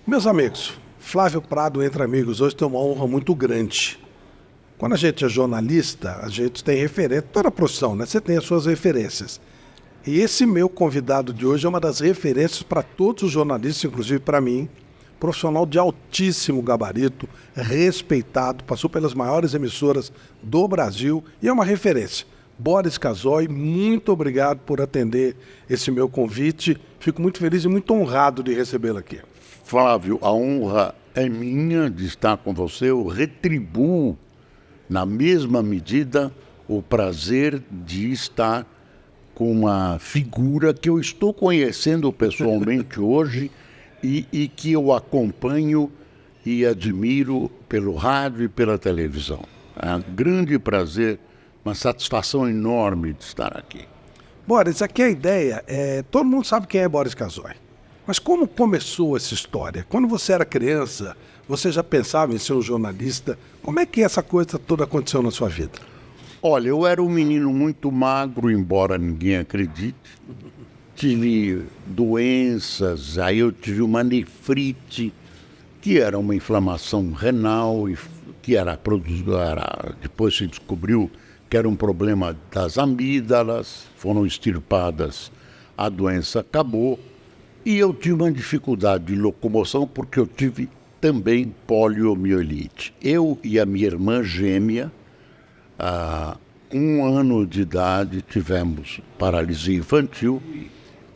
Meus amigos, Flávio Prado entre amigos hoje tem uma honra muito grande. Quando a gente é jornalista, a gente tem referência, toda a profissão, né? Você tem as suas referências. E esse meu convidado de hoje é uma das referências para todos os jornalistas, inclusive para mim, profissional de altíssimo gabarito, respeitado, passou pelas maiores emissoras do Brasil e é uma referência. Boris Casoy, muito obrigado por atender esse meu convite. Fico muito feliz e muito honrado de recebê-lo aqui. Flávio, a honra é minha de estar com você. Eu retribuo, na mesma medida, o prazer de estar com uma figura que eu estou conhecendo pessoalmente hoje e que eu acompanho e admiro pelo rádio e pela televisão. É um grande prazer, uma satisfação enorme de estar aqui. Boris, aqui a ideia é... Todo mundo sabe quem é Boris Casoy. Mas como começou essa história? Quando você era criança, você já pensava em ser um jornalista? Como é que essa coisa toda aconteceu na sua vida? Olha, eu era um menino muito magro, embora ninguém acredite. Tive doenças, aí eu tive uma nefrite, que era uma inflamação renal, e que era produzida, depois se descobriu que era um problema das amígdalas, foram extirpadas, a doença acabou. E eu tive uma dificuldade de locomoção porque eu tive também poliomielite. Eu e a minha irmã gêmea, há 1 ano de idade, tivemos paralisia infantil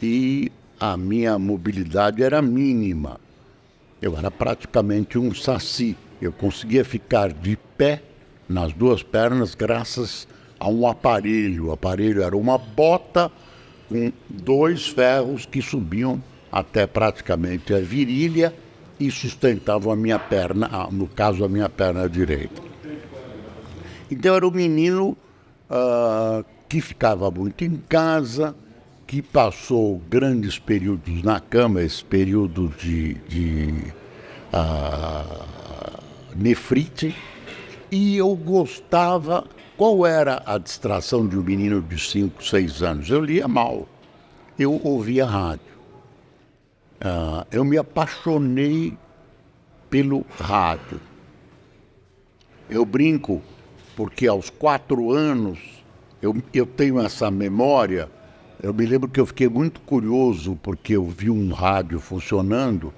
e a minha mobilidade era mínima. Eu era praticamente um saci. Eu conseguia ficar de pé nas 2 pernas graças a um aparelho. O aparelho era uma bota com 2 ferros que subiam até praticamente a virilha e sustentavam a minha perna, no caso a minha perna direita. Então eu era um menino que ficava muito em casa, que passou grandes períodos na cama, esse período de nefrite, e eu gostava. Qual era a distração de um menino de 5, 6 anos? Eu lia mal, eu ouvia rádio. Eu me apaixonei pelo rádio. Eu brinco porque aos 4 anos eu tenho essa memória. Eu me lembro que eu fiquei muito curioso porque eu vi um rádio funcionando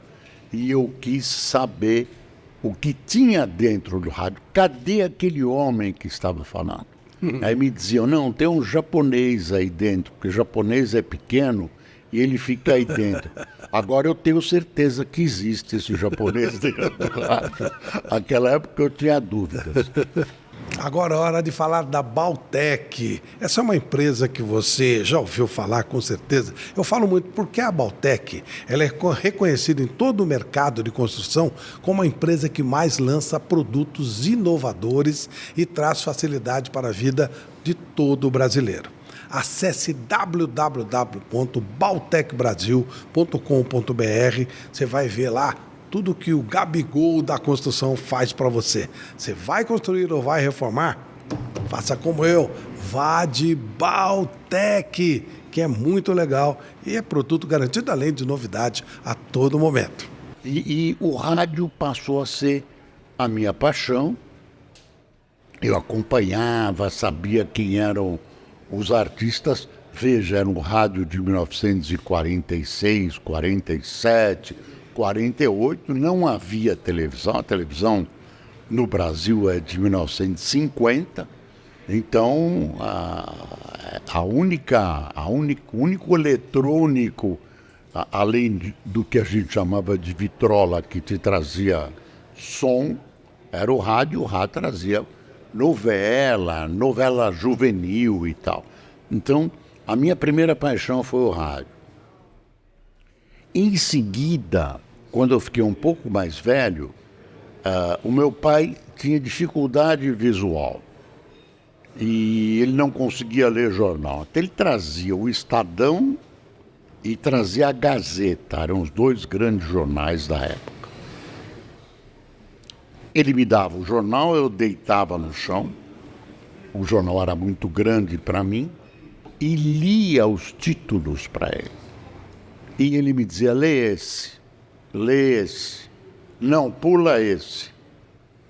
e eu quis saber o que tinha dentro do rádio. Cadê aquele homem que estava falando? Aí me diziam, não, tem um japonês aí dentro, porque o japonês é pequeno e ele fica aí dentro. Agora eu tenho certeza que existe esse japonês dentro do rádio. Naquela época eu tinha dúvidas. Agora é hora de falar da Baltec. Essa é uma empresa que você já ouviu falar, com certeza. Eu falo muito porque a Baltec ela é reconhecida em todo o mercado de construção como a empresa que mais lança produtos inovadores e traz facilidade para a vida de todo brasileiro. Acesse www.baltecbrasil.com.br, você vai ver lá tudo que o Gabigol da construção faz para você. Você vai construir ou vai reformar? Faça como eu, vá de Baltec, que é muito legal e é produto garantido, além de novidade a todo momento. E o rádio passou a ser a minha paixão. Eu acompanhava, sabia quem eram os artistas. Veja, era um rádio de 1946, 47... 48, não havia televisão. A televisão no Brasil é de 1950. Então, o único eletrônico, além do que a gente chamava de vitrola, que te trazia som, era o rádio. O rádio trazia novela juvenil e tal. Então, a minha primeira paixão foi o rádio. Em seguida, quando eu fiquei um pouco mais velho, o meu pai tinha dificuldade visual e ele não conseguia ler jornal. Então ele trazia o Estadão e trazia a Gazeta, eram os 2 grandes jornais da época. Ele me dava o jornal, eu deitava no chão, o jornal era muito grande para mim, e lia os títulos para ele. E ele me dizia, lê esse. lê esse. Não, pula esse.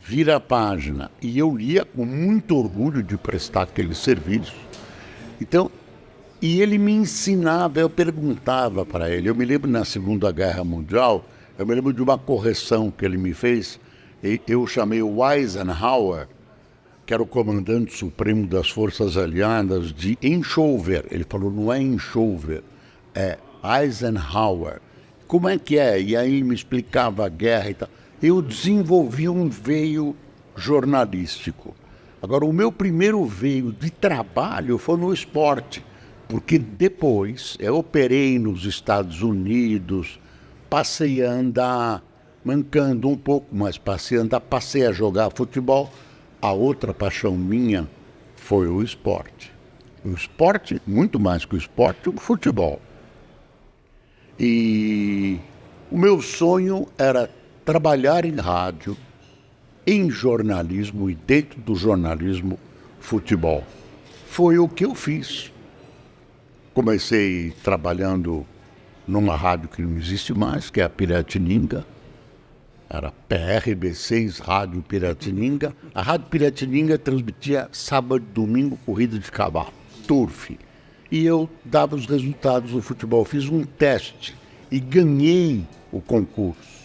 Vira a página. E eu lia com muito orgulho de prestar aquele serviço. Então, e ele me ensinava, eu perguntava para ele. Eu me lembro na Segunda Guerra Mundial, eu me lembro de uma correção que ele me fez. Eu chamei o Eisenhower, que era o comandante supremo das Forças Aliadas, de Enchover. Ele falou, não é Enchover, é Eisenhower. Como é que é? E aí ele me explicava a guerra e tal. Eu desenvolvi um veio jornalístico. Agora, o meu primeiro veio de trabalho foi no esporte, porque depois eu operei nos Estados Unidos, passei a andar, mancando um pouco, mas passei a jogar futebol. A outra paixão minha foi o esporte. O esporte, muito mais que o esporte, o futebol. E o meu sonho era trabalhar em rádio, em jornalismo e dentro do jornalismo, futebol. Foi o que eu fiz. Comecei trabalhando numa rádio que não existe mais, que é a Piratininga. Era PRB6, Rádio Piratininga. A Rádio Piratininga transmitia sábado e domingo corrida de cavalo, turf. E eu dava os resultados do futebol. Fiz um teste e ganhei o concurso.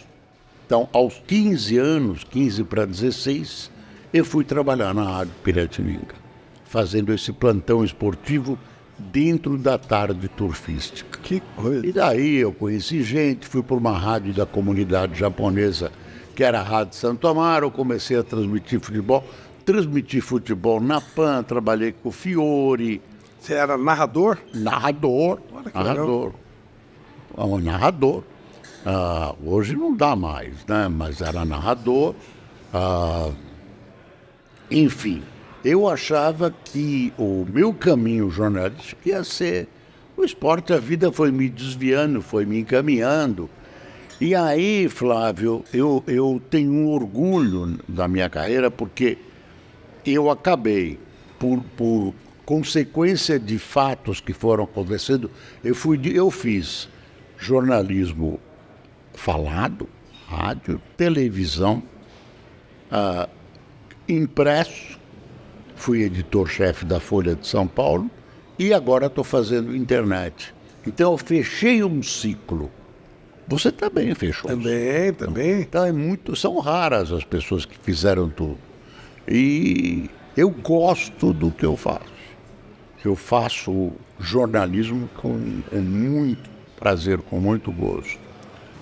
Então, aos 15 anos, 15 para 16, eu fui trabalhar na Rádio Piratininga, fazendo esse plantão esportivo dentro da tarde turfística. Que coisa. E daí eu conheci gente, fui para uma rádio da comunidade japonesa, que era a Rádio Santo Amaro, eu comecei a transmitir futebol na PAN, trabalhei com o Fiore. Você era narrador? Narrador. Narrador. Hoje não dá mais, né? Mas era narrador. Enfim, eu achava que o meu caminho jornalístico ia ser o esporte. A vida foi me desviando, foi me encaminhando. E aí, Flávio, eu tenho um orgulho da minha carreira, porque eu acabei, por consequência de fatos que foram acontecendo, eu fiz jornalismo falado, rádio, televisão, impresso, fui editor-chefe da Folha de São Paulo e agora estou fazendo internet. Então eu fechei um ciclo. Você também fechou. Também. Então são raras as pessoas que fizeram tudo. E eu gosto do que eu faço. Eu faço jornalismo com muito prazer, com muito gosto.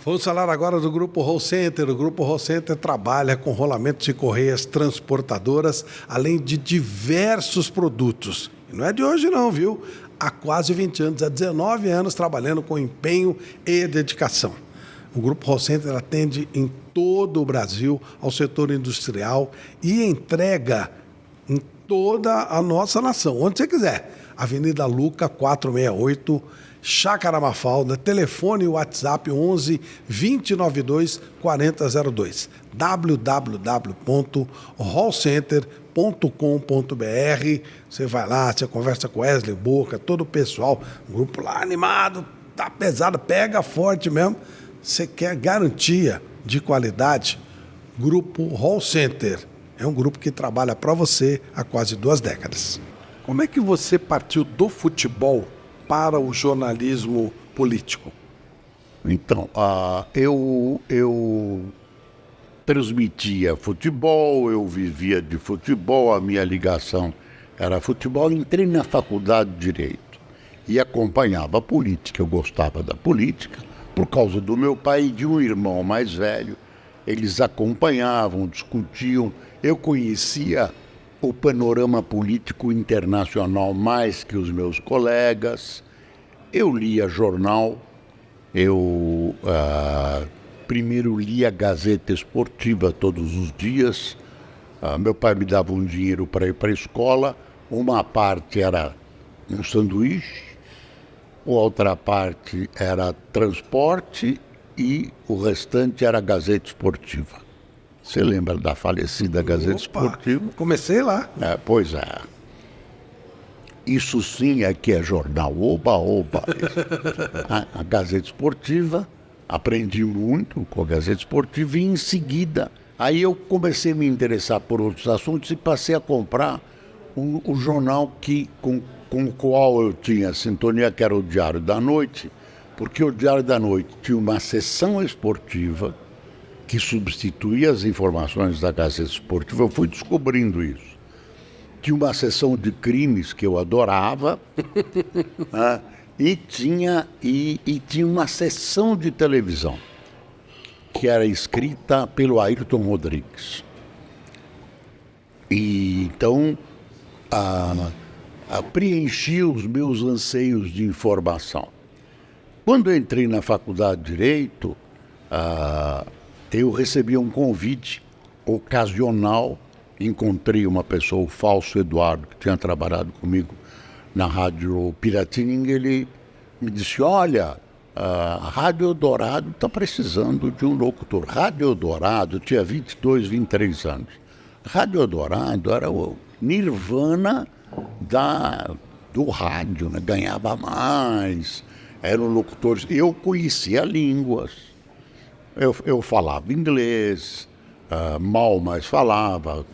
Vamos falar agora do Grupo Hall Center. O Grupo Hall Center trabalha com rolamentos de correias transportadoras, além de diversos produtos. E não é de hoje não, viu? Há quase 20 anos, há 19 anos, trabalhando com empenho e dedicação. O Grupo Hall Center atende em todo o Brasil ao setor industrial e entrega em toda a nossa nação, onde você quiser. Avenida Luca, 468, Chácara Mafalda, telefone e WhatsApp 11 2092 4002, www.hallcenter.com.br. Você vai lá, você conversa com Wesley Boca, todo o pessoal, um grupo lá animado, tá pesado, pega forte mesmo. Você quer garantia de qualidade? Grupo Hall Center. É um grupo que trabalha para você há quase 2 décadas. Como é que você partiu do futebol para o jornalismo político? Então, eu transmitia futebol, eu vivia de futebol, a minha ligação era futebol. Entrei na faculdade de Direito e acompanhava a política. Eu gostava da política por causa do meu pai e de um irmão mais velho. Eles acompanhavam, discutiam. Eu conhecia o panorama político internacional mais que os meus colegas. Eu lia jornal, eu primeiro lia Gazeta Esportiva todos os dias. Meu pai me dava um dinheiro para ir para a escola. Uma parte era um sanduíche, outra parte era transporte e o restante era Gazeta Esportiva. Você lembra da falecida Gazeta Esportiva? Comecei lá. Pois é. Isso sim é que é jornal. Oba, oba. A Gazeta Esportiva aprendi muito com a Gazeta Esportiva e em seguida, aí eu comecei a me interessar por outros assuntos e passei a comprar o jornal com o qual eu tinha sintonia, que era o Diário da Noite, porque o Diário da Noite tinha uma seção esportiva que substituía as informações da Gazeta Esportiva. Eu fui descobrindo isso. Tinha uma seção de crimes que eu adorava, né? e tinha uma seção de televisão que era escrita pelo Ayrton Rodrigues. E então preenchi os meus anseios de informação. Quando eu entrei na faculdade de Direito, eu recebi um convite ocasional. Encontrei uma pessoa, o Falso Eduardo, que tinha trabalhado comigo na Rádio Piratininga. Ele me disse: olha, a Rádio Eldorado está precisando de um locutor. Rádio Eldorado tinha 22, 23 anos. Rádio Eldorado era o nirvana do rádio, né? Ganhava mais, eram locutores. Eu conhecia línguas, eu falava inglês, mal, mas falava,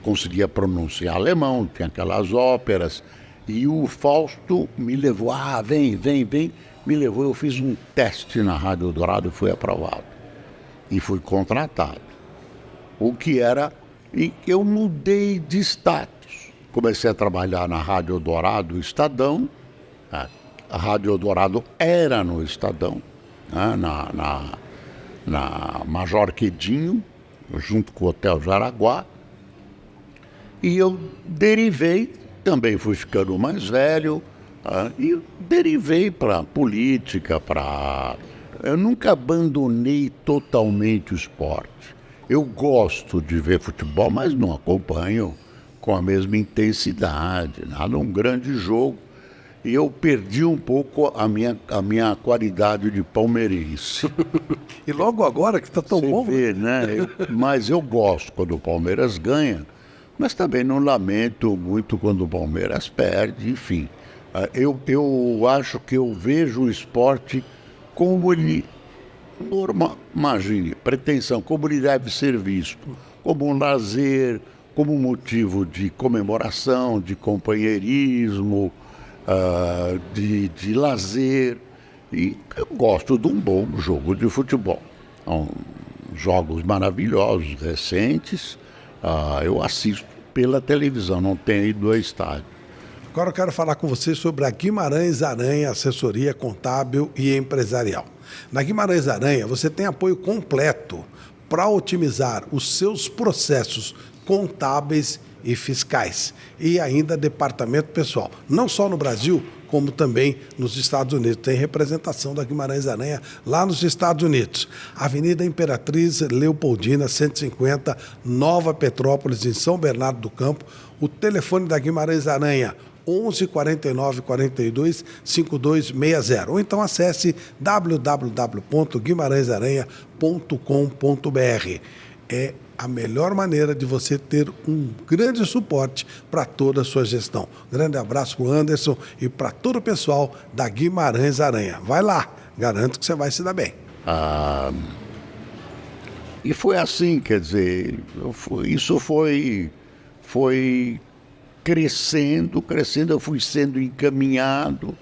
conseguia pronunciar alemão, tinha aquelas óperas. E o Fausto me levou, vem, me levou. Eu fiz um teste na Rádio Eldorado e fui aprovado. E fui contratado. O que era, e eu mudei de status. Comecei a trabalhar na Rádio Eldorado, Estadão. A Rádio Eldorado era no Estadão, né, na Major Quedinho, junto com o Hotel Jaraguá. E eu derivei, também fui ficando mais velho, e derivei para política, Eu nunca abandonei totalmente o esporte. Eu gosto de ver futebol, mas não acompanho com a mesma intensidade, nada, um grande jogo. E eu perdi um pouco a minha qualidade de palmeirense. E logo agora que está tão bom. Vê, né? Mas eu gosto quando o Palmeiras ganha, mas também não lamento muito quando o Palmeiras perde, enfim. Eu acho que eu vejo o esporte como ele, imagine, pretensão, como ele deve ser visto, como um lazer, como um motivo de comemoração, de companheirismo, de lazer. E eu gosto de um bom jogo de futebol. Jogos maravilhosos, recentes, eu assisto pela televisão, não tenho ido ao estádio. Agora eu quero falar com você sobre a Guimarães Aranha, assessoria contábil e empresarial. Na Guimarães Aranha, você tem apoio completo para otimizar os seus processos contábeis e fiscais. E ainda departamento pessoal. Não só no Brasil, como também nos Estados Unidos. Tem representação da Guimarães Aranha lá nos Estados Unidos. Avenida Imperatriz Leopoldina, 150, Nova Petrópolis, em São Bernardo do Campo. O telefone da Guimarães Aranha, 11 49 42 5260. Ou então acesse www.guimarãesaranha.com.br. É a melhor maneira de você ter um grande suporte para toda a sua gestão. Grande abraço para o Anderson e para todo o pessoal da Guimarães Aranha. Vai lá, garanto que você vai se dar bem. E foi assim, quer dizer, isso foi crescendo, eu fui sendo encaminhado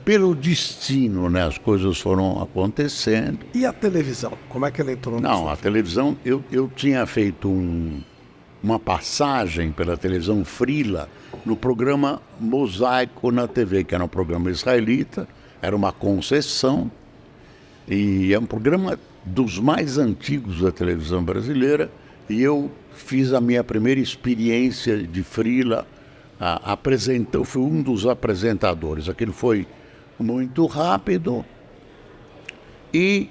pelo destino, né? As coisas foram acontecendo. E a televisão? Como é que ela entrou? Não, a televisão, eu tinha feito uma passagem pela televisão Frila no programa Mosaico na TV, que era um programa israelita, era uma concessão, e é um programa dos mais antigos da televisão brasileira, e eu fiz a minha primeira experiência de Frila, eu fui um dos apresentadores. Aquilo foi muito rápido e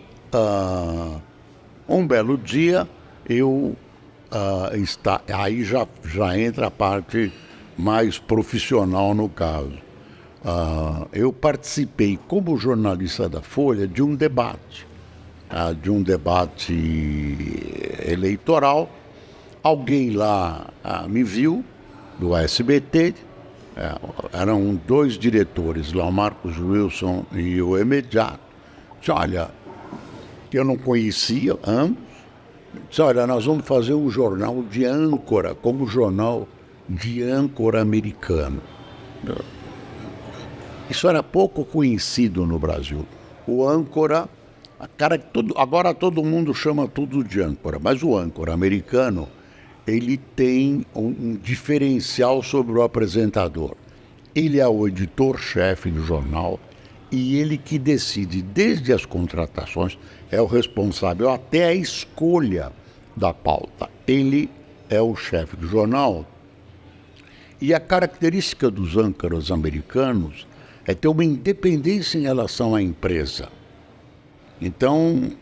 um belo dia aí já entra a parte mais profissional no caso. Eu participei como jornalista da Folha de um debate eleitoral. Alguém lá me viu, do SBT, eram dois diretores lá, o Marcos Wilson e o Emediato, Disse, olha, eu não conhecia ambos. Disse, olha, nós vamos fazer um jornal de âncora, como o jornal de âncora americano. Isso era pouco conhecido no Brasil. O âncora, agora todo mundo chama tudo de âncora, mas o âncora americano, ele tem um diferencial sobre o apresentador. Ele é o editor-chefe do jornal e ele que decide desde as contratações, é o responsável até a escolha da pauta. Ele é o chefe do jornal. E a característica dos âncoras americanos é ter uma independência em relação à empresa. Então,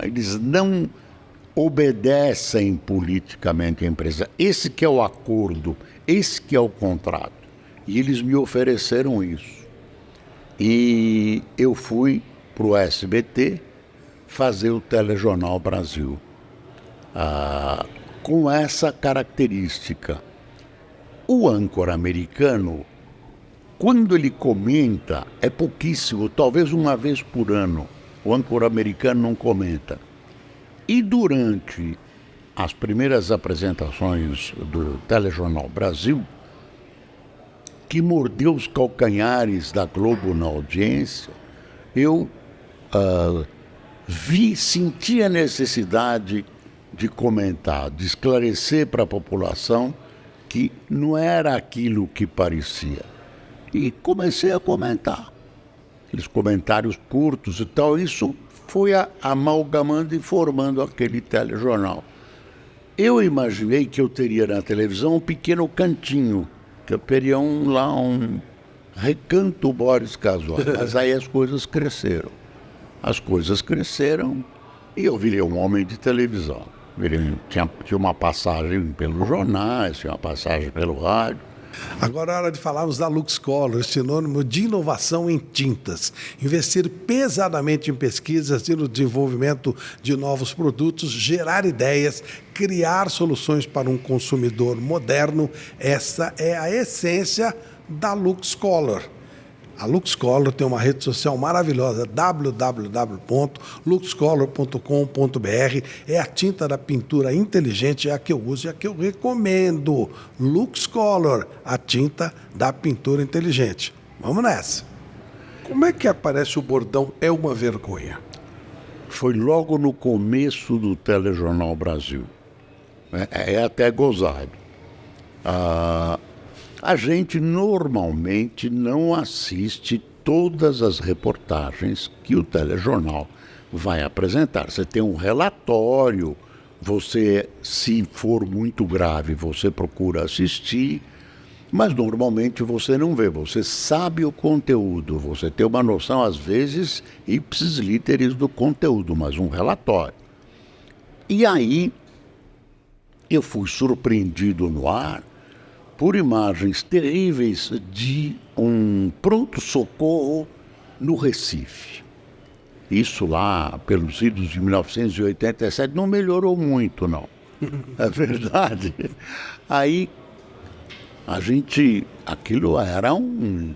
eles não obedecem politicamente à empresa. Esse que é o acordo, esse que é o contrato. E eles me ofereceram isso. E eu fui para o SBT fazer o Telejornal Brasil. Com essa característica. O âncora americano, quando ele comenta, é pouquíssimo, talvez uma vez por ano. O âncora americano não comenta. E durante as primeiras apresentações do Telejornal Brasil, que mordeu os calcanhares da Globo na audiência, eu senti a necessidade de comentar, de esclarecer para a população que não era aquilo que parecia. E comecei a comentar. Aqueles comentários curtos e tal, isso foi amalgamando e formando aquele telejornal. Eu imaginei que eu teria na televisão um pequeno cantinho, que eu teria um Recanto Boris Casoy. Mas aí as coisas cresceram. As coisas cresceram e eu virei um homem de televisão. Tinha uma passagem pelos jornais, tinha uma passagem pelo rádio. Agora é hora de falarmos da LuxColor, sinônimo de inovação em tintas. Investir pesadamente em pesquisas e no desenvolvimento de novos produtos, gerar ideias, criar soluções para um consumidor moderno, essa é a essência da LuxColor. A LuxColor tem uma rede social maravilhosa, www.luxcolor.com.br. É a tinta da pintura inteligente, é a que eu uso e a que eu recomendo. LuxColor, a tinta da pintura inteligente. Vamos nessa. Como é que aparece o bordão "é uma vergonha"? Foi logo no começo do Telejornal Brasil. É até gozado. A gente normalmente não assiste todas as reportagens que o telejornal vai apresentar. Você tem um relatório, você, se for muito grave, você procura assistir, mas normalmente você não vê, você sabe o conteúdo, você tem uma noção, às vezes, ipsis literis do conteúdo, mas um relatório. E aí, eu fui surpreendido no ar por imagens terríveis de um pronto-socorro no Recife. Isso lá, pelos idos de 1987, não melhorou muito, não. É verdade. Aí, aquilo era uma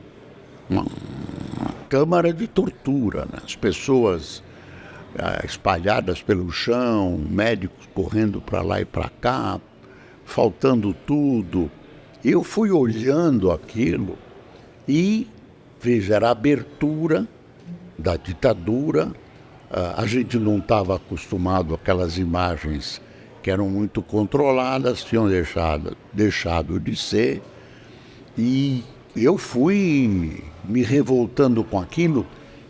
câmara de tortura, né? As pessoas espalhadas pelo chão, médicos correndo para lá e para cá, faltando tudo. Eu fui olhando aquilo e, veja, era a abertura da ditadura. A gente não estava acostumado àquelas imagens que eram muito controladas, tinham deixado de ser. E eu fui me revoltando com aquilo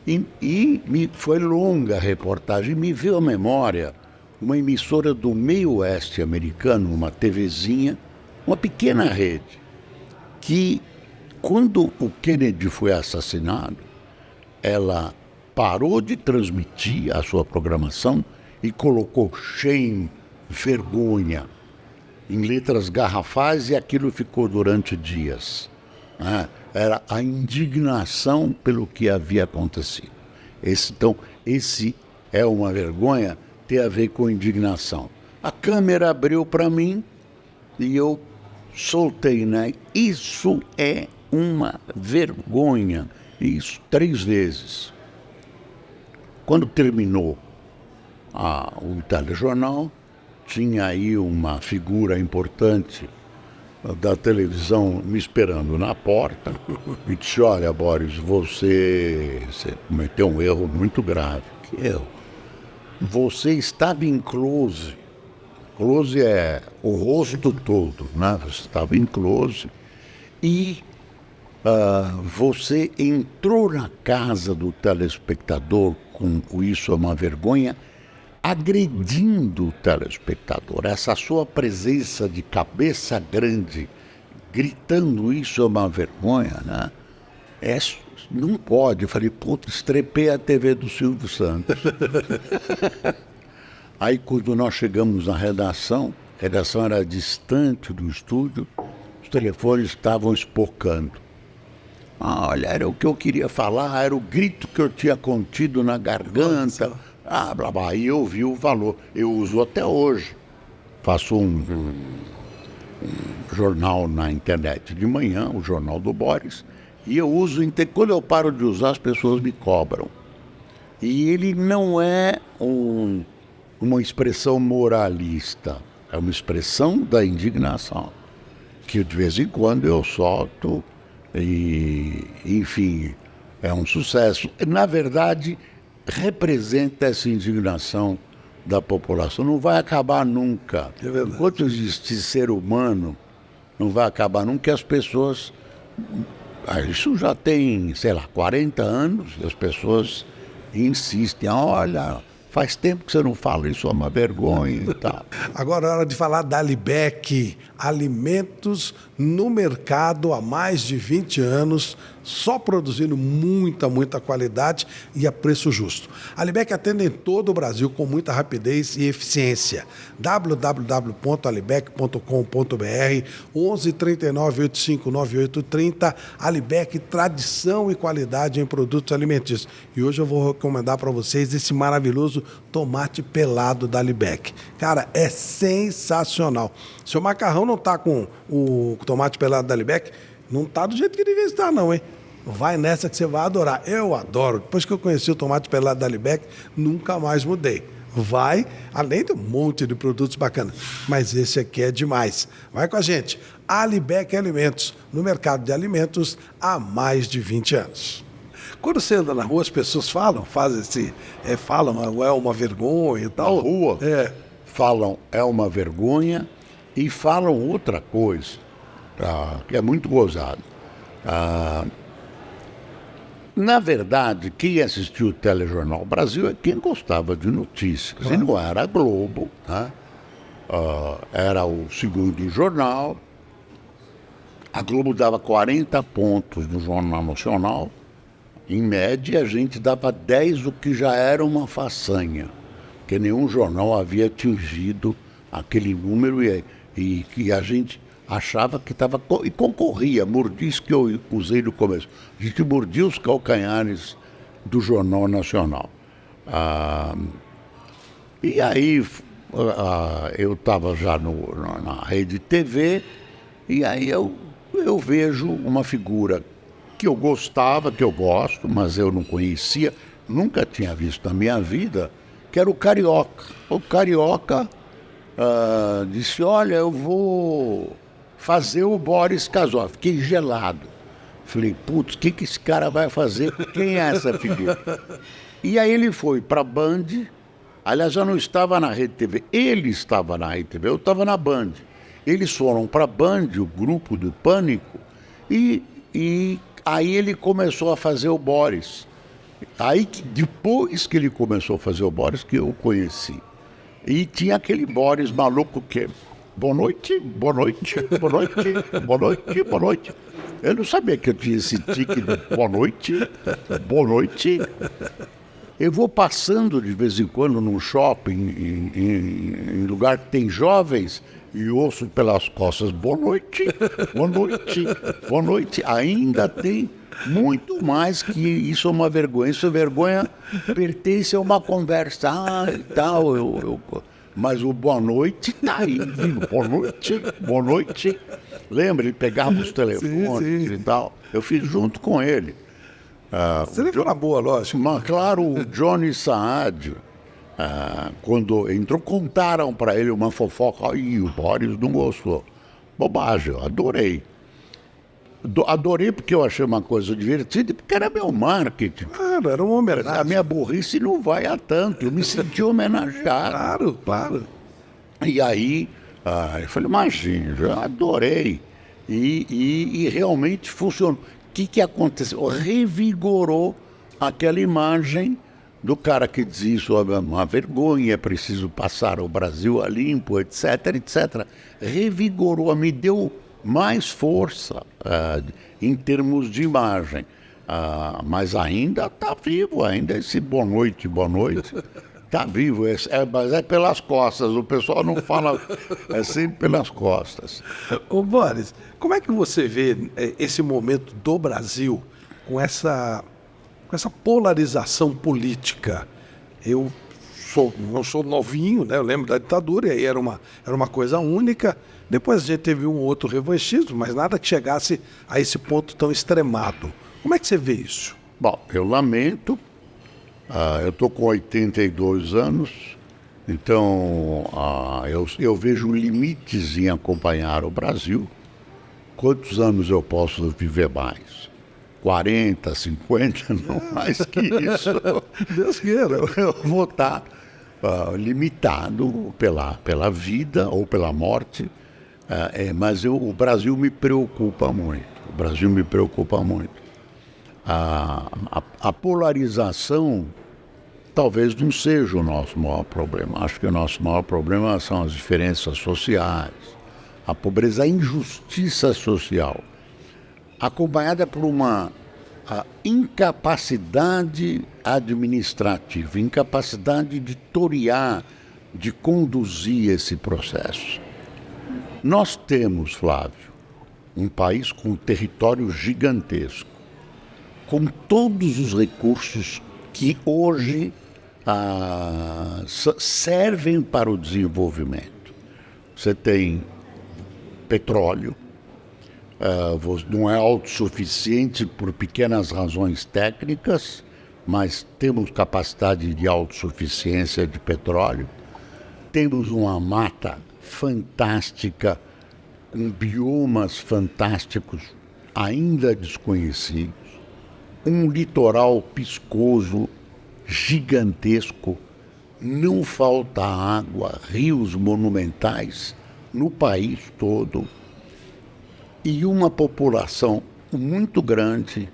e foi longa a reportagem. Me veio à memória uma emissora do meio oeste americano, uma TVzinha, uma pequena rede, que quando o Kennedy foi assassinado, ela parou de transmitir a sua programação e colocou shame, vergonha, em letras garrafais, e aquilo ficou durante dias. Era a indignação pelo que havia acontecido. Esse é uma vergonha, tem a ver com indignação. A câmera abriu para mim e eu soltei, né? Isso é uma vergonha. Isso 3 vezes. Quando terminou o telejornal, tinha aí uma figura importante da televisão me esperando na porta e disse: olha, Boris, você cometeu um erro muito grave. Que erro? Você estava em close. Close é o rosto todo, né? Você estava em close e você entrou na casa do telespectador com o Isso é uma Vergonha, agredindo o telespectador. Essa sua presença de cabeça grande, gritando Isso é uma Vergonha, né? Não pode. Eu falei, puta, estrepei a TV do Silvio Santos. Aí quando nós chegamos na redação, a redação era distante do estúdio, os telefones estavam espocando. Olha, era o que eu queria falar, era o grito que eu tinha contido na garganta. Blá, blá. Aí eu vi o valor. Eu uso até hoje. Faço um jornal na internet de manhã, o Jornal do Boris, e eu uso, quando eu paro de usar, as pessoas me cobram. E ele não é uma expressão moralista, é uma expressão da indignação, que de vez em quando eu solto e, enfim, é um sucesso. Na verdade, representa essa indignação da população. Não vai acabar nunca. É verdade. Enquanto existir ser humano, não vai acabar nunca. E as pessoas... Isso já tem, sei lá, 40 anos, e as pessoas insistem. Olha, faz tempo que você não fala, isso é uma vergonha e tal. Agora é hora de falar da Alibec, alimentos no mercado há mais de 20 anos, só produzindo muita qualidade e a preço justo. A Alibec atende em todo o Brasil com muita rapidez e eficiência. www.alibec.com.br 11 39 85 98 30. Alibec, tradição e qualidade em produtos alimentícios. E hoje eu vou recomendar para vocês esse maravilhoso tomate pelado da Alibec. Cara, é sensacional. Se o macarrão não tá com o tomate pelado da Alibec, não tá do jeito que devia estar, não, hein? Vai nessa que você vai adorar. Eu adoro. Depois que eu conheci o tomate pelado da Alibec, nunca mais mudei. Vai, além de um monte de produtos bacanas. Mas esse aqui é demais. Vai com a gente. Alibec Alimentos, no mercado de alimentos há mais de 20 anos. Quando você anda na rua, as pessoas falam é uma vergonha e tal. Na rua? Falam é uma vergonha e falam outra coisa, que é muito gozado. Na verdade, quem assistiu o Telejornal Brasil é quem gostava de notícias. Claro. E não era a Globo, né? Era o segundo jornal. A Globo dava 40 pontos no Jornal Nacional. Em média, a gente dava 10, o que já era uma façanha, porque nenhum jornal havia atingido aquele número e que a gente achava que estava... E concorria, mordia, isso que eu usei no começo. A gente mordia os calcanhares do Jornal Nacional. E aí eu estava já na Rede TV, e aí eu vejo uma figura que eu gostava, que eu gosto, mas eu não conhecia, nunca tinha visto na minha vida, que era o Carioca. O Carioca disse, olha, eu vou fazer o Boris Casoy. Fiquei gelado. Falei, putz, o que esse cara vai fazer? Quem é essa figura? E aí ele foi para a Band, aliás, eu não estava na Rede TV, ele estava na Rede TV, eu estava na Band. Eles foram para a Band, o grupo do Pânico, e aí ele começou a fazer o Boris. Aí, depois que ele começou a fazer o Boris, que eu conheci. E tinha aquele Boris maluco que... Boa noite, boa noite, boa noite, boa noite, boa noite. Eu não sabia que eu tinha esse tique de boa noite, boa noite. Eu vou passando de vez em quando num shopping, em lugar que tem jovens, e ouço pelas costas, boa noite, boa noite, boa noite. Ainda tem muito mais que isso é uma vergonha. Isso é vergonha, pertence a uma conversa. E tal, mas o boa noite tá aí, viu? Boa noite, boa noite. Lembra, ele pegava os telefones e tal. Eu fiz junto com ele. Você levou na boa, lógico. Mas, claro, o Johnny Saad, quando entrou, contaram para ele uma fofoca. E o Boris não gostou. Bobagem, eu adorei. Adorei porque eu achei uma coisa divertida, porque era meu marketing. Claro, era uma homenagem. A minha burrice não vai a tanto, eu me senti homenageado. Claro, claro. E aí, eu falei, imagina, eu adorei. E realmente funcionou. O que aconteceu? Revigorou aquela imagem do cara que diz isso é uma vergonha, é preciso passar o Brasil a limpo, etc, etc. Revigorou, me deu mais força em termos de imagem. Mas ainda está vivo, ainda esse boa noite. Está vivo, mas é pelas costas, o pessoal não fala, é sempre pelas costas. Ô Boris, como é que você vê esse momento do Brasil com essa polarização política? Eu não sou novinho, né? Eu lembro da ditadura, e aí era uma coisa única. Depois a gente teve um outro revanchismo, mas nada que chegasse a esse ponto tão extremado. Como é que você vê isso? Bom, eu lamento. Eu estou com 82 anos, então eu vejo limites em acompanhar o Brasil. Quantos anos eu posso viver mais? 40, 50, não mais que isso. Deus queira. Eu vou estar limitado pela vida ou pela morte, mas o Brasil me preocupa muito. O Brasil me preocupa muito. A polarização talvez não seja o nosso maior problema. Acho que o nosso maior problema são as diferenças sociais, a pobreza, a injustiça social, acompanhada por uma incapacidade administrativa, incapacidade de torear, de conduzir esse processo. Nós temos, Flávio, um país com um território gigantesco, com todos os recursos que hoje servem para o desenvolvimento. Você tem petróleo, não é autossuficiente por pequenas razões técnicas, mas temos capacidade de autossuficiência de petróleo. Temos uma mata fantástica, com biomas fantásticos ainda desconhecidos, um litoral piscoso, gigantesco, não falta água, rios monumentais no país todo e uma população muito grande,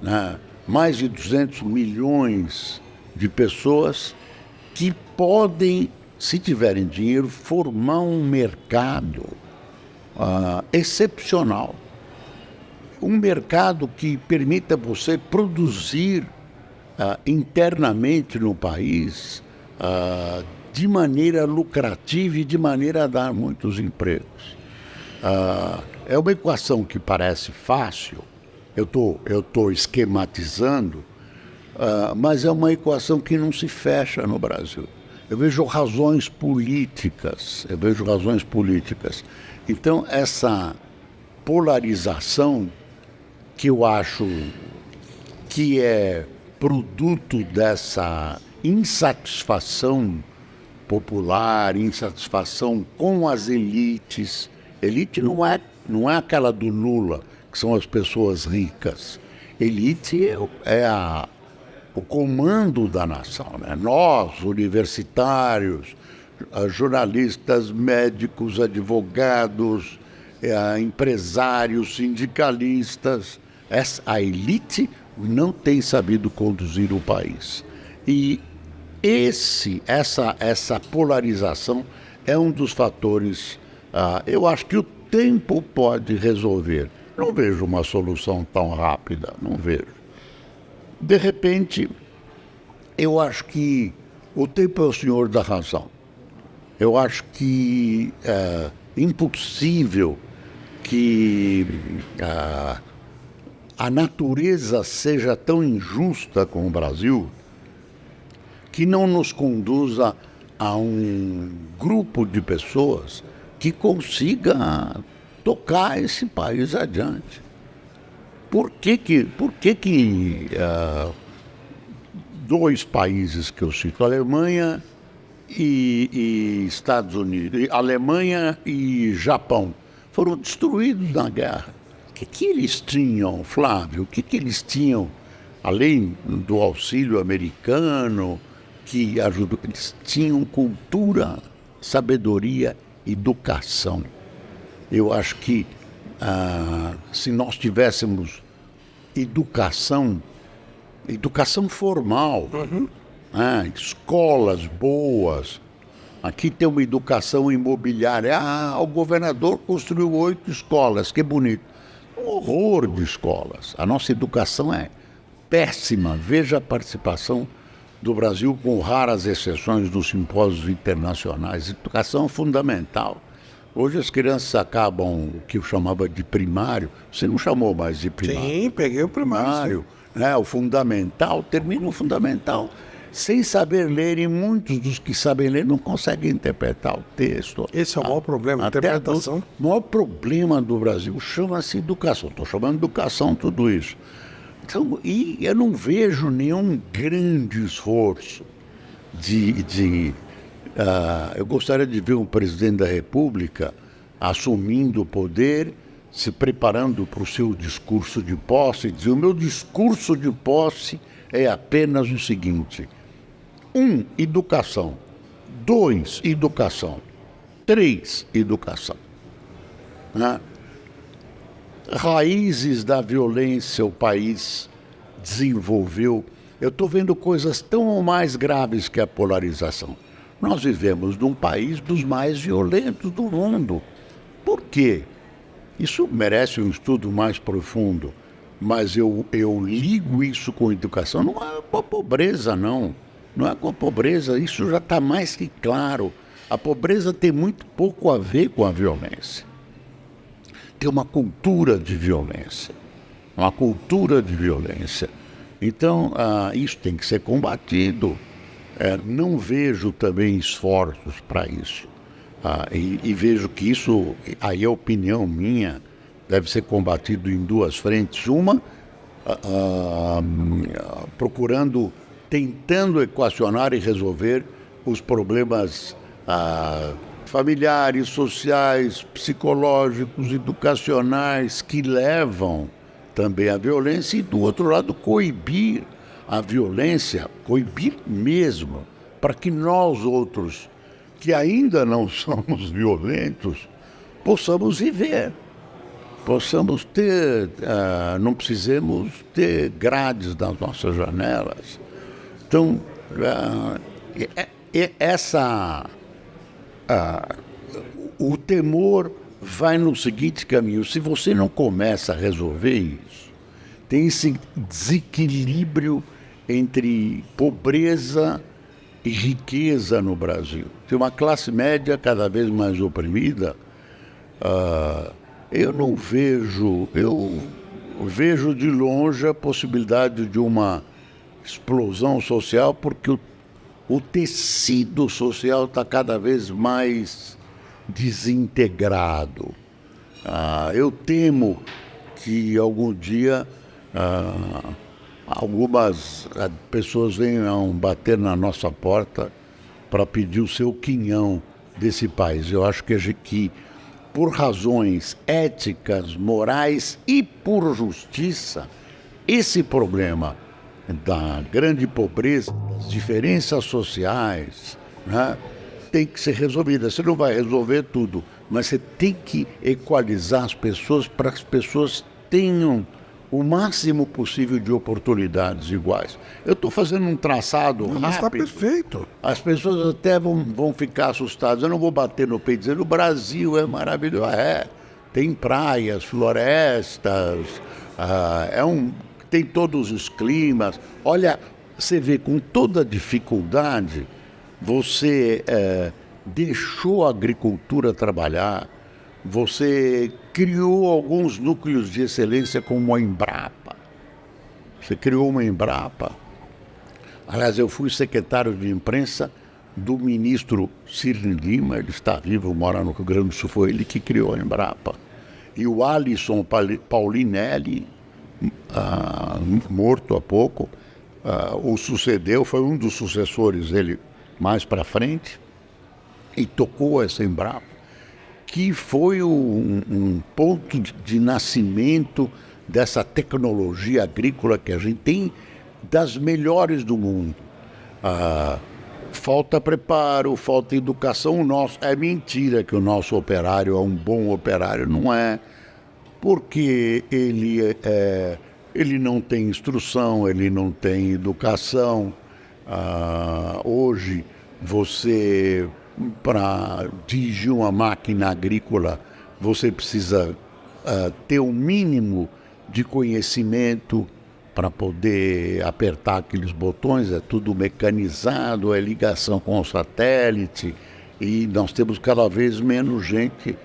né? Mais de 200 milhões de pessoas que podem, se tiverem dinheiro, formar um mercado excepcional. Um mercado que permita você produzir internamente no país de maneira lucrativa e de maneira a dar muitos empregos. É uma equação que parece fácil, eu tô esquematizando, mas é uma equação que não se fecha no Brasil. Eu vejo razões políticas. Então, essa polarização que eu acho que é produto dessa insatisfação popular, insatisfação com as elites. Elite não é aquela do Lula, que são as pessoas ricas. Elite é o comando da nação, né? Nós, universitários, jornalistas, médicos, advogados, empresários, sindicalistas. A elite não tem sabido conduzir o país. E essa polarização é um dos fatores. Eu acho que o tempo pode resolver. Não vejo uma solução tão rápida, não vejo. De repente, eu acho que o tempo é o senhor da razão. Eu acho que é impossível que a natureza seja tão injusta com o Brasil que não nos conduza a um grupo de pessoas que consiga tocar esse país adiante. dois países que eu cito, Alemanha e Estados Unidos, Alemanha e Japão, foram destruídos na guerra? O que eles tinham, Flávio? O que eles tinham, além do auxílio americano, que ajudou? Eles tinham cultura, sabedoria, educação. Eu acho que se nós tivéssemos educação formal, escolas boas. Aqui tem uma educação imobiliária. O governador construiu 8 escolas, que bonito. Um horror de escolas. A nossa educação é péssima. Veja a participação do Brasil, com raras exceções, dos simpósios internacionais. Educação fundamental. Hoje as crianças acabam o que eu chamava de primário. Você não chamou mais de primário? Sim, peguei o primário. O fundamental, termina o fundamental sem saber ler, e muitos dos que sabem ler não conseguem interpretar o texto. Esse é o maior problema, a interpretação. O maior problema do Brasil chama-se educação. Estou chamando de educação tudo isso. Então, e eu não vejo nenhum grande esforço eu gostaria de ver um presidente da República assumindo o poder, se preparando para o seu discurso de posse, e dizer: o meu discurso de posse é apenas o seguinte: 1, educação. 2, educação. 3, educação. Raízes da violência o país desenvolveu. Eu estou vendo coisas tão mais graves que a polarização. Nós vivemos num país dos mais violentos do mundo. Por quê? Isso merece um estudo mais profundo, mas eu ligo isso com educação. Não é com a pobreza, não. Não é com a pobreza, isso já está mais que claro. A pobreza tem muito pouco a ver com a violência. Tem uma cultura de violência. Uma cultura de violência. Então, isso tem que ser combatido. Não vejo também esforços para isso. E vejo que isso, aí a opinião minha, deve ser combatido em 2 frentes. Uma, tentando equacionar e resolver os problemas familiares, sociais, psicológicos, educacionais, que levam também à violência, e do outro lado coibir a violência, coibir mesmo, para que nós outros, que ainda não somos violentos, possamos viver, possamos ter, não precisemos ter grades nas nossas janelas. Então, o temor vai no seguinte caminho: se você não começa a resolver isso, tem esse desequilíbrio entre pobreza e riqueza no Brasil. Tem uma classe média cada vez mais oprimida. Eu vejo de longe a possibilidade de uma explosão social, porque o tecido social está cada vez mais desintegrado. Eu temo que algum dia algumas pessoas venham bater na nossa porta para pedir o seu quinhão desse país. Eu acho que por razões éticas, morais e por justiça, esse problema da grande pobreza, das diferenças sociais, tem que ser resolvido. Você não vai resolver tudo, mas você tem que equalizar as pessoas para que as pessoas tenham o máximo possível de oportunidades iguais. Eu estou fazendo um traçado rápido. Mas está perfeito. As pessoas até vão ficar assustadas. Eu não vou bater no peito dizendo: o Brasil é maravilhoso. Tem praias, florestas, tem todos os climas. Olha, você vê, com toda dificuldade, você deixou a agricultura trabalhar. Você criou alguns núcleos de excelência, como a Embrapa. Você criou uma Embrapa. Aliás, eu fui secretário de imprensa do ministro Cirne Lima, ele está vivo, mora no Rio Grande do Sul, foi ele que criou a Embrapa. E o Alisson Paulinelli, morto há pouco, o sucedeu, foi um dos sucessores dele mais para frente, e tocou essa Embrapa, que foi um ponto de nascimento dessa tecnologia agrícola que a gente tem, das melhores do mundo. Falta preparo, falta educação. É mentira que o nosso operário é um bom operário, não é, porque ele não tem instrução, ele não tem educação. Hoje, para dirigir uma máquina agrícola, você precisa ter o mínimo de conhecimento para poder apertar aqueles botões. É tudo mecanizado, é ligação com o satélite, e nós temos cada vez menos gente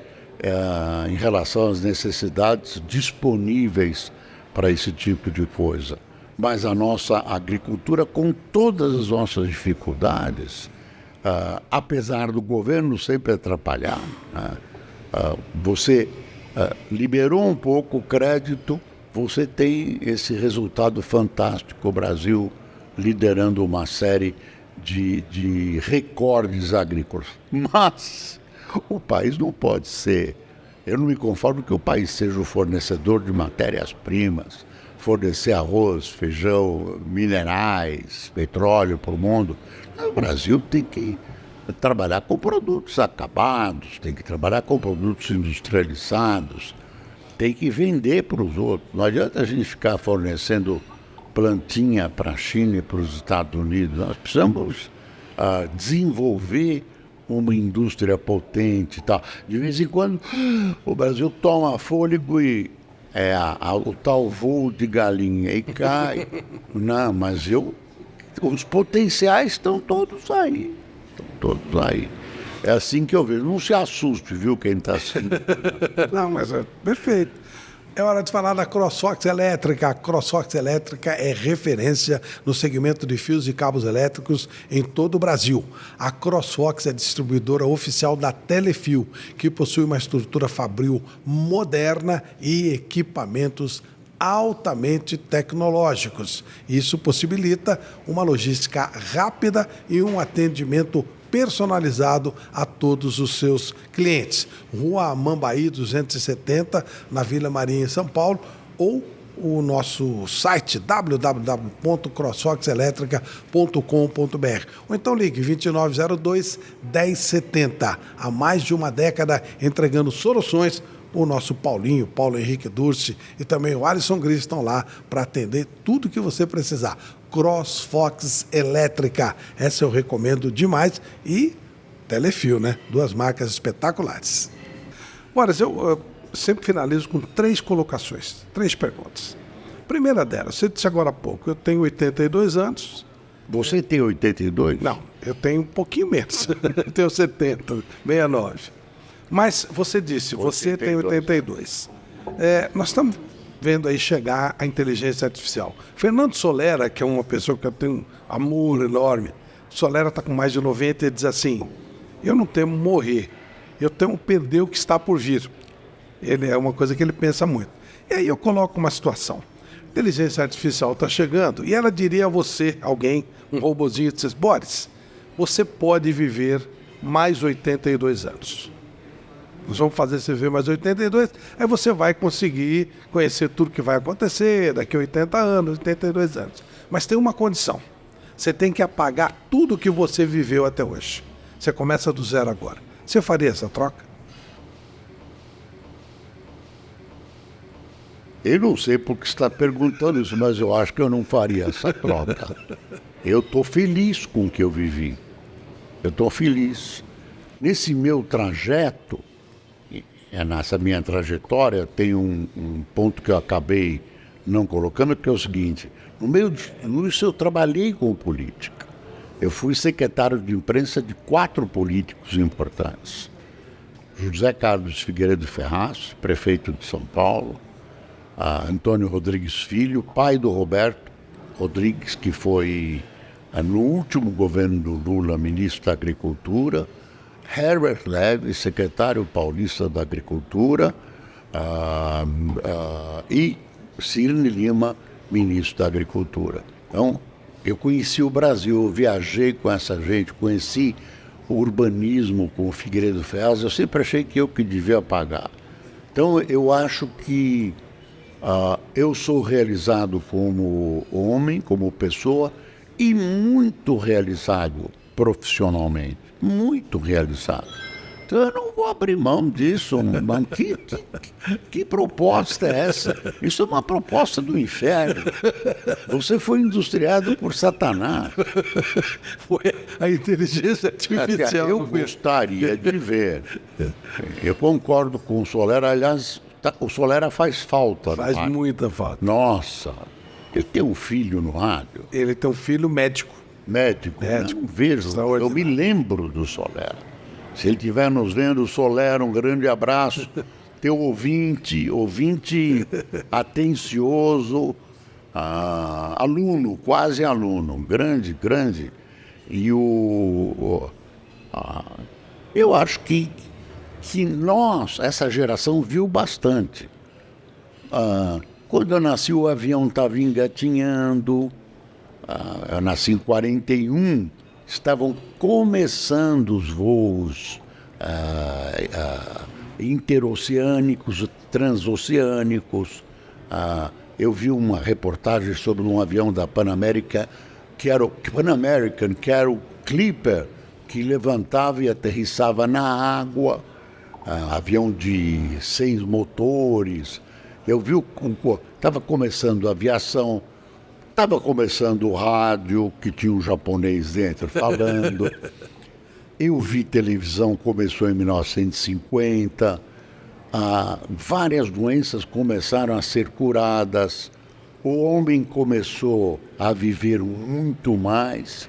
em relação às necessidades disponíveis para esse tipo de coisa. Mas a nossa agricultura, com todas as nossas dificuldades, apesar do governo sempre atrapalhar, você liberou um pouco o crédito, você tem esse resultado fantástico, o Brasil liderando uma série de recordes agrícolas. Mas o país não pode ser, eu não me conformo que o país seja o fornecedor de matérias-primas, fornecer arroz, feijão, minerais, petróleo para o mundo. O Brasil tem que trabalhar com produtos acabados, tem que trabalhar com produtos industrializados, tem que vender para os outros. Não adianta a gente ficar fornecendo plantinha para a China e para os Estados Unidos. Nós precisamos desenvolver uma indústria potente e tal. De vez em quando o Brasil toma fôlego e o tal voo de galinha e cai. Não, mas os potenciais estão todos aí. É assim que eu vejo. Não se assuste, viu, quem está assistindo. Não, mas é perfeito. É hora de falar da CrossFox Elétrica. A CrossFox Elétrica é referência no segmento de fios e cabos elétricos em todo o Brasil. A CrossFox é distribuidora oficial da Telefio, que possui uma estrutura fabril moderna e equipamentos altamente tecnológicos. Isso possibilita uma logística rápida e um atendimento personalizado a todos os seus clientes. Rua Mambaí 270, na Vila Maria, em São Paulo, ou o nosso site www.crossfoxelétrica.com.br, ou então ligue 2902-1070. Há mais de uma década entregando soluções. O nosso Paulo Henrique Durci e também o Alisson Gris estão lá para atender tudo que você precisar. CrossFox Elétrica, essa eu recomendo demais. E Telefio, né? Duas marcas espetaculares. Boris, eu sempre finalizo com 3 colocações, 3 perguntas. Primeira delas, você disse agora há pouco, eu tenho 82 anos. Você tem 82? Não, eu tenho um pouquinho menos. Eu tenho 70, 69. Mas você disse, você tem 82. Nós estamos vendo aí chegar a inteligência artificial. Fernando Solera, que é uma pessoa que eu tenho um amor enorme, Solera está com mais de 90 e diz assim: eu não temo morrer, eu temo perder o que está por vir. Ele é uma coisa que ele pensa muito. E aí eu coloco uma situação. A inteligência artificial está chegando e ela diria a você, alguém, um robozinho, diz: Boris, você pode viver mais 82 anos. Nós vamos fazer você viver mais 82, aí você vai conseguir conhecer tudo que vai acontecer daqui a 80 anos, 82 anos. Mas tem uma condição. Você tem que apagar tudo que você viveu até hoje. Você começa do zero agora. Você faria essa troca? Eu não sei porque está perguntando isso, mas eu acho que eu não faria essa troca. Eu estou feliz com o que eu vivi. Eu estou feliz. Nesse meu trajeto, nessa minha trajetória, tem um ponto que eu acabei não colocando, que é o seguinte: no meio disso eu trabalhei com política. Eu fui secretário de imprensa de 4 políticos importantes. José Carlos Figueiredo Ferraz, prefeito de São Paulo, Antônio Rodrigues Filho, pai do Roberto Rodrigues, que foi, no último governo do Lula, ministro da Agricultura, Herbert Levy, secretário paulista da Agricultura, e Cirne Lima, ministro da Agricultura. Então, eu conheci o Brasil, eu viajei com essa gente, conheci o urbanismo com o Figueiredo Ferraz, eu sempre achei que eu que devia pagar. Então, eu acho que eu sou realizado como homem, como pessoa, e muito realizado profissionalmente, muito realizado. Então eu não vou abrir mão disso, mano. Que proposta é essa? Isso é uma proposta do inferno. Você foi industriado por Satanás. Foi a inteligência artificial. Eu gostaria de ver. Eu concordo com o Solera, aliás, o Solera faz falta. Faz muita falta. Nossa, ele tem um filho no rádio. Ele tem um filho médico. Médico. Não vejo, eu me lembro do Solera. Se ele estiver nos vendo, Solera, um grande abraço. Teu ouvinte atencioso, aluno, quase aluno, grande. E eu acho que nós, essa geração, viu bastante. Quando eu nasci, o avião estava engatinhando. Eu nasci em 41, estavam começando os voos interoceânicos, transoceânicos. Eu vi uma reportagem sobre um avião da Pan American, que era o Clipper, que levantava e aterrissava na água, avião de 6 motores. Eu vi estava começando a aviação. Estava começando o rádio, que tinha um japonês dentro falando. Eu vi televisão, começou em 1950. Várias doenças começaram a ser curadas. O homem começou a viver muito mais.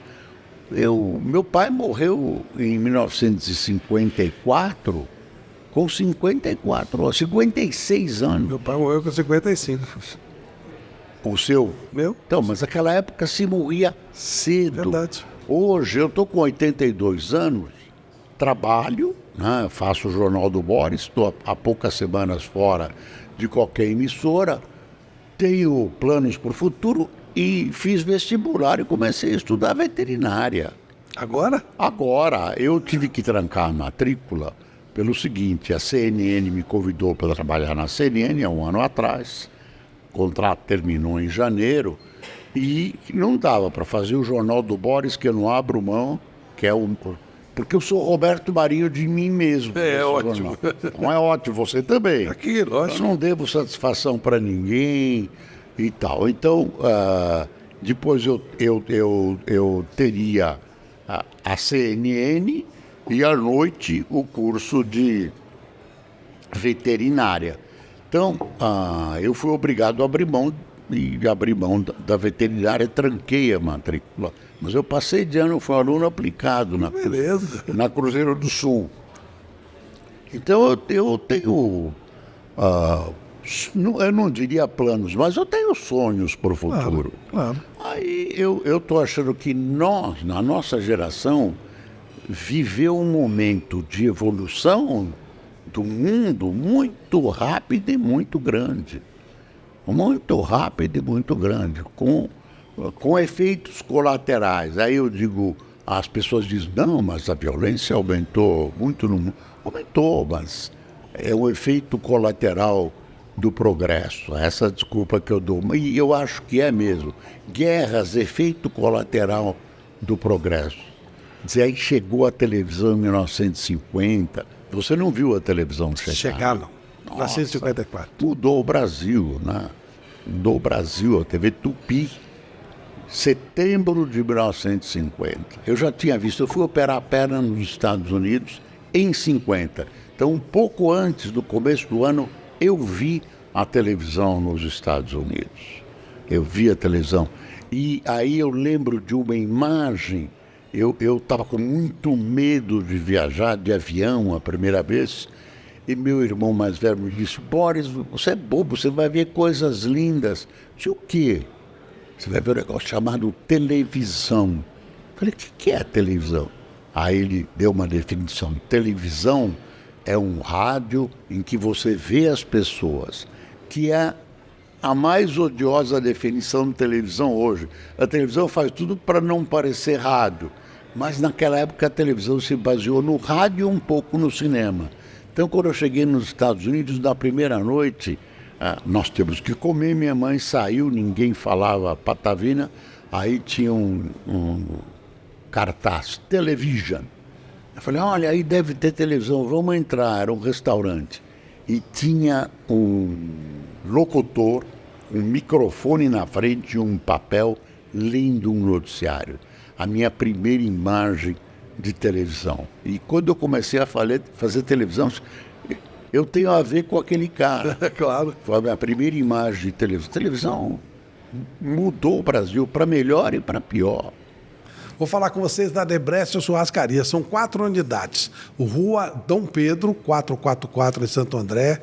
Meu pai morreu em 1954, com 56 anos. Meu pai morreu com 55. O seu? Meu? Então, mas naquela época se morria cedo. Verdade. Hoje eu estou com 82 anos, trabalho, né, faço o Jornal do Boris, estou há poucas semanas fora de qualquer emissora, tenho planos para o futuro e fiz vestibular e comecei a estudar veterinária. Agora? Agora, eu tive que trancar a matrícula pelo seguinte, a CNN me convidou para trabalhar na CNN há um ano atrás. O contrato terminou em janeiro e não dava para fazer o Jornal do Boris, que eu não abro mão, porque eu sou Roberto Marinho de mim mesmo. É ótimo. Não é ótimo, você também. Aqui, lógico. Eu não devo satisfação para ninguém e tal. Então, depois eu teria a CNN e à noite o curso de veterinária. Então, eu fui obrigado a abrir mão da veterinária, tranquei a matrícula. Mas eu passei de ano, fui um aluno aplicado na Cruzeiro do Sul. Então, eu tenho, eu não diria planos, mas eu tenho sonhos para o futuro. Claro. Aí eu estou achando que nós, na nossa geração, viveu um momento de evolução do mundo muito rápido e muito grande. Muito rápido e muito grande, com efeitos colaterais. Aí eu digo, as pessoas dizem, não, mas a violência aumentou muito no mundo. Aumentou, mas é um efeito colateral do progresso. Essa desculpa que eu dou. E eu acho que é mesmo. Guerras, efeito colateral do progresso. Dizer, aí chegou a televisão em 1950. Você não viu a televisão chegar? Chegar, não. Nasci em 54. Mudou o Brasil, né? Mudou o Brasil, a TV Tupi. Setembro de 1950. Eu já tinha visto, eu fui operar a perna nos Estados Unidos em 50. Então, um pouco antes do começo do ano, eu vi a televisão nos Estados Unidos. Eu vi a televisão. E aí eu lembro de uma imagem. Eu estava com muito medo de viajar de avião a primeira vez. E meu irmão mais velho me disse, Boris, você é bobo, você vai ver coisas lindas. Eu disse, o quê? Você vai ver um negócio chamado televisão. Eu falei, o que é televisão? Aí ele deu uma definição. Televisão é um rádio em que você vê as pessoas, que é a mais odiosa definição de televisão hoje. A televisão faz tudo para não parecer rádio, mas naquela época a televisão se baseou no rádio e um pouco no cinema. Então, quando eu cheguei nos Estados Unidos, na primeira noite, nós temos que comer, minha mãe saiu, ninguém falava patavina, aí tinha um cartaz, television. Eu falei, olha, aí deve ter televisão, vamos entrar, era um restaurante. E tinha um locutor, um microfone na frente e um papel lendo um noticiário. A minha primeira imagem de televisão. E quando eu comecei a fazer televisão, eu tenho a ver com aquele cara. Claro. Foi a minha primeira imagem de televisão. Televisão mudou o Brasil para melhor e para pior. Vou falar com vocês da Debrecht Churrascaria. São 4 unidades. Rua Dom Pedro, 444 em Santo André.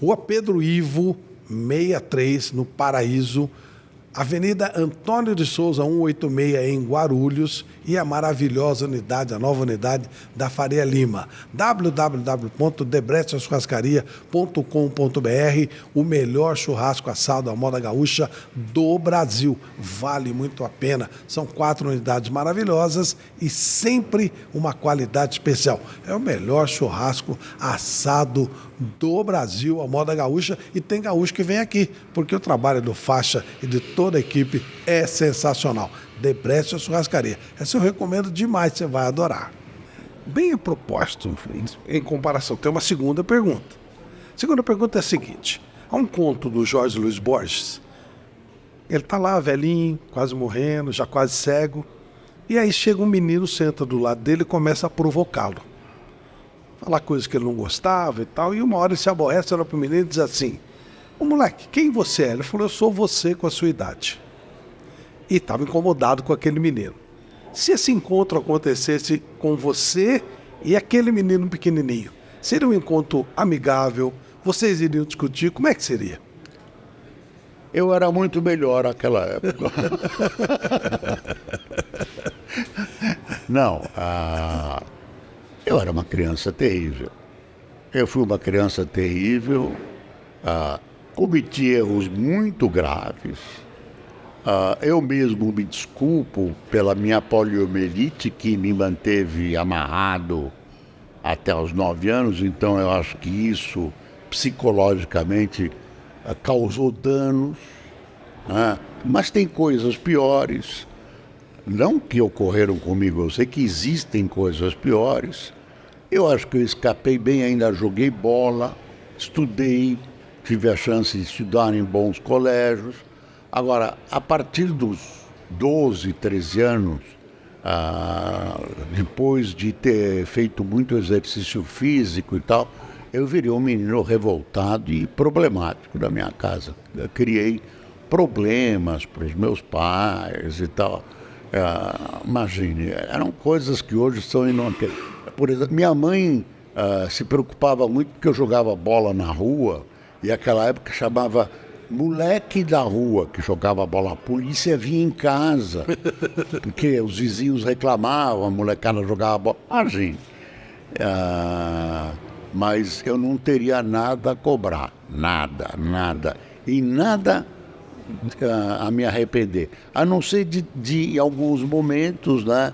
Rua Pedro Ivo, 63, no Paraíso. Avenida Antônio de Souza, 186, em Guarulhos. E a maravilhosa unidade, a nova unidade da Faria Lima. www.debrechtchurrascaria.com.br. O melhor churrasco assado à moda gaúcha do Brasil. Vale muito a pena. São 4 unidades maravilhosas e sempre uma qualidade especial. É o melhor churrasco assado do Brasil, a moda gaúcha. E tem gaúcho que vem aqui, porque o trabalho do Faixa e de toda a equipe é sensacional. Debrecht Churrascaria. Essa eu recomendo demais, você vai adorar. Bem a propósito, em comparação, tem uma segunda pergunta. A segunda pergunta é a seguinte. Há um conto do Jorge Luiz Borges. Ele está lá, velhinho, quase morrendo, já quase cego. E aí chega um menino, senta do lado dele e começa a provocá-lo. Falar coisas que ele não gostava e tal. E uma hora ele se aborrece, olha para o menino e diz assim: ô moleque, quem você é? Ele falou, eu sou você com a sua idade. E estava incomodado com aquele menino. Se esse encontro acontecesse com você e aquele menino pequenininho, seria um encontro amigável? Vocês iriam discutir? Como é que seria? Eu era muito melhor naquela época. Não, eu era uma criança terrível. Eu fui uma criança terrível, cometi erros muito graves. Eu mesmo me desculpo pela minha poliomielite, que me manteve amarrado até os 9 anos, então eu acho que isso psicologicamente causou danos, né? Mas tem coisas piores, não que ocorreram comigo, eu sei que existem coisas piores. Eu acho que eu escapei bem, ainda joguei bola, estudei, tive a chance de estudar em bons colégios. Agora, a partir dos 12, 13 anos, depois de ter feito muito exercício físico e tal, eu virei um menino revoltado e problemático da minha casa. Eu criei problemas para os meus pais e tal. Imagine, eram coisas que hoje são inúteis. Por exemplo, minha mãe se preocupava muito porque eu jogava bola na rua, e naquela época chamava moleque da rua que jogava bola. A polícia vinha em casa, porque os vizinhos reclamavam, a molecada jogava bola. Imagine. Mas eu não teria nada a cobrar, nada. E nada a me arrepender. A não ser de em alguns momentos, né,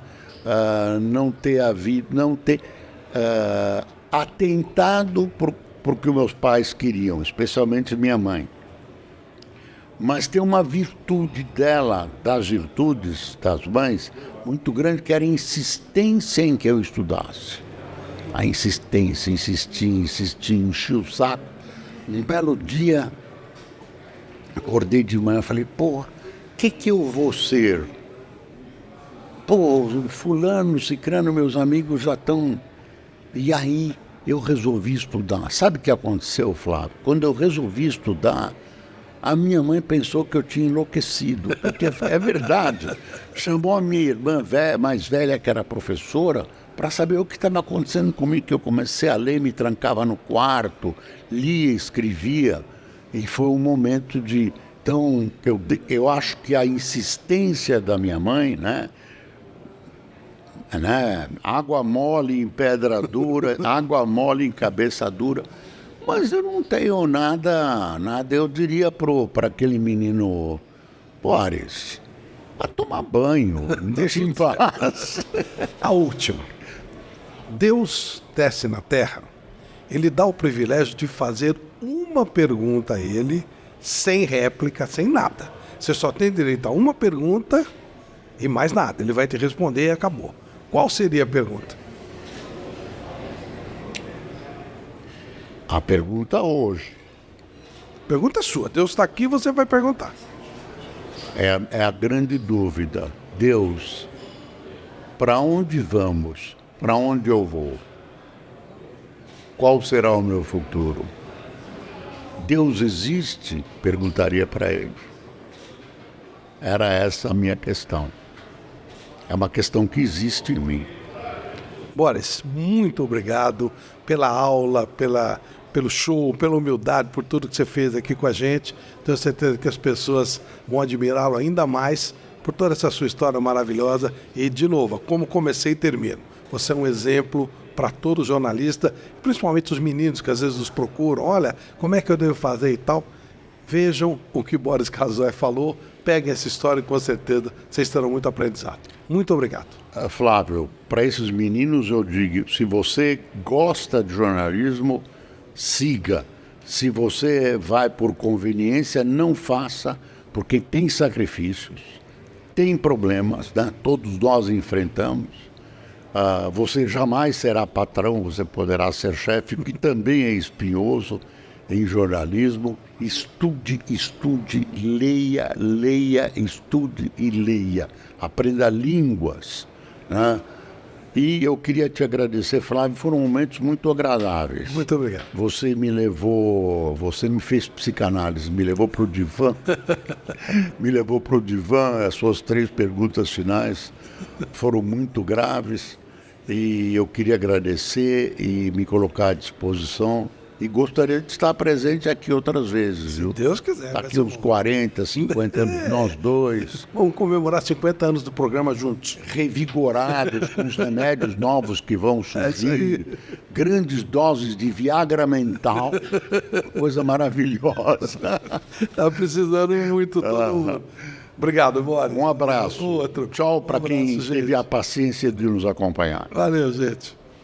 não ter atentado por que meus pais queriam, especialmente minha mãe. Mas tem uma virtude dela, das virtudes das mães, muito grande, que era a insistência em que eu estudasse. A insistência, insistir, enchi o saco. Um belo dia, acordei de manhã e falei, o que eu vou ser? Fulano, cicrano, meus amigos já estão... E aí eu resolvi estudar. Sabe o que aconteceu, Flávio? Quando eu resolvi estudar, a minha mãe pensou que eu tinha enlouquecido, porque é verdade. Chamou a minha irmã mais velha, que era professora, para saber o que estava acontecendo comigo, que eu comecei a ler, me trancava no quarto, lia, escrevia, e foi um momento de... Então, eu acho que a insistência da minha mãe, né? Água mole em pedra dura, água mole em cabeça dura. Mas eu não tenho nada, eu diria para aquele menino, Boris, vai tomar banho, me deixa em paz. A última. Deus desce na Terra, ele dá o privilégio de fazer uma pergunta a ele, sem réplica, sem nada. Você só tem direito a uma pergunta e mais nada. Ele vai te responder e acabou. Qual seria a pergunta? A pergunta hoje Pergunta sua. Deus está aqui, você vai perguntar. é a grande dúvida. Deus, para onde vamos? Para onde eu vou? Qual será o meu futuro? Deus existe? Perguntaria para ele. Era essa a minha questão. É uma questão que existe em mim. Boris, muito obrigado pela aula, pelo show, pela humildade, por tudo que você fez aqui com a gente. Tenho certeza que as pessoas vão admirá-lo ainda mais por toda essa sua história maravilhosa. E, de novo, como comecei e termino. Você é um exemplo para todo jornalista, principalmente os meninos que às vezes nos procuram. Olha, como é que eu devo fazer e tal. Vejam o que Boris Casoy falou, peguem essa história e com certeza vocês terão muito aprendizado. Muito obrigado. Flávio, para esses meninos eu digo, se você gosta de jornalismo, siga. Se você vai por conveniência, não faça, porque tem sacrifícios, tem problemas, né? Todos nós enfrentamos. Você jamais será patrão, você poderá ser chefe, que também é espinhoso em jornalismo. Estude, leia, estude e leia. Aprenda línguas, né? E eu queria te agradecer, Flávio, foram momentos muito agradáveis. Muito obrigado. Você me fez psicanálise, me levou para o divã, as suas 3 perguntas finais foram muito graves e eu queria agradecer e me colocar à disposição. E gostaria de estar presente aqui outras vezes, viu? Se Deus quiser. Daqui uns 40, 50 anos, nós dois. Vamos comemorar 50 anos do programa juntos. Revigorados com os remédios novos que vão surgir. Grandes doses de Viagra mental. Coisa maravilhosa. Está precisando muito todo mundo. Obrigado, Boris. Um abraço. Outro. Tchau para quem abraço, teve gente. a paciência de nos acompanhar. Valeu, gente.